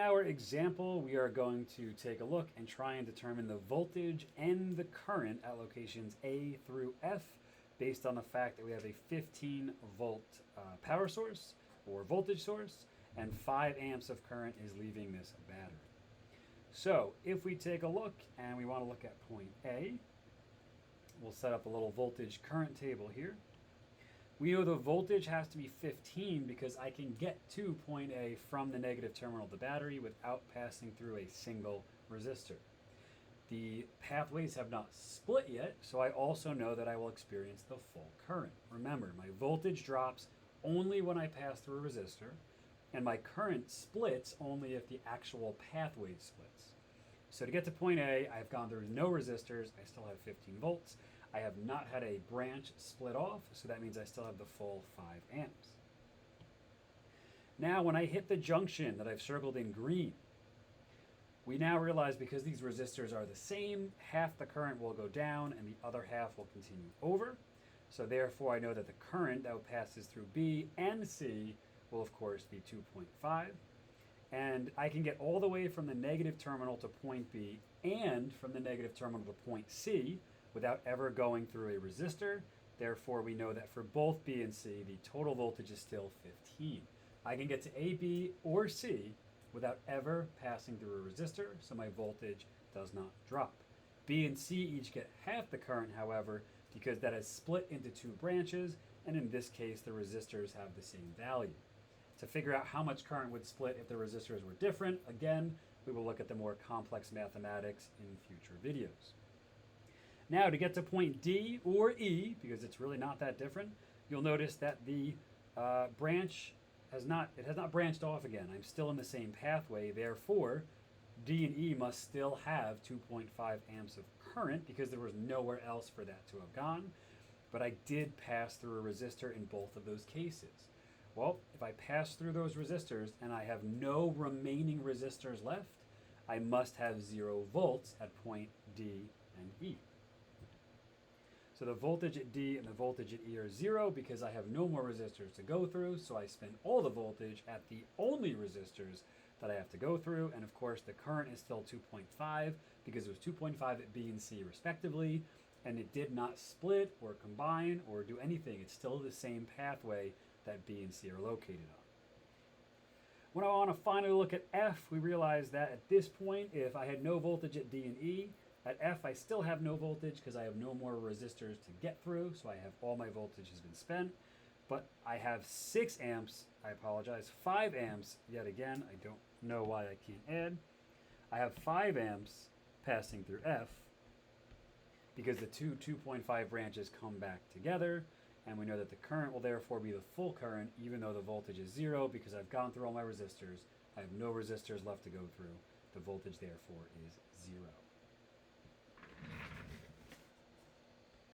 our example, we are going to take a look and try and determine the voltage and the current at locations A through F based on the fact that we have a 15 volt power source or voltage source and 5 amps of current is leaving this battery. So if we take a look and we want to look at point A, we'll set up a little voltage current table here. We know the voltage has to be 15 because I can get to point A from the negative terminal of the battery without passing through a single resistor. The pathways have not split yet, so I also know that I will experience the full current. Remember, my voltage drops only when I pass through a resistor, and my current splits only if the actual pathway splits. So to get to point A, I've gone through no resistors, I still have 15 volts. I have not had a branch split off, so that means I still have the full 5 amps. Now, when I hit the junction that I've circled in green, we now realize because these resistors are the same, half the current will go down and the other half will continue over. So therefore, I know that the current that passes through B and C will, of course, be 2.5. And I can get all the way from the negative terminal to point B and from the negative terminal to point C without ever going through a resistor. Therefore, we know that for both B and C, the total voltage is still 15. I can get to A, B, or C without ever passing through a resistor, so my voltage does not drop. B and C each get half the current, however, because that is split into two branches, and in this case, the resistors have the same value. To figure out how much current would split if the resistors were different, again, we will look at the more complex mathematics in future videos. Now, to get to point D or E, because it's really not that different, you'll notice that the branch has not branched off again. I'm still in the same pathway. Therefore, D and E must still have 2.5 amps of current because there was nowhere else for that to have gone. But I did pass through a resistor in both of those cases. Well, if I pass through those resistors and I have no remaining resistors left, I must have 0 volts at point D and E. So the voltage at D and the voltage at E are 0 because I have no more resistors to go through, so I spend all the voltage at the only resistors that I have to go through, and of course the current is still 2.5 because it was 2.5 at B and C respectively, and it did not split or combine or do anything. It's still the same pathway that B and C are located on. When I want to finally look at F, we realize that at this point, if I had no voltage at D and E, at F I still have no voltage because I have no more resistors to get through, so I have all my voltage has been spent. But I have 6 amps, 5 amps, yet again, I don't know why I can't add. I have 5 amps passing through F because the two 2.5 branches come back together, and we know that the current will therefore be the full current even though the voltage is 0 because I've gone through all my resistors. I have no resistors left to go through. The voltage therefore is 0.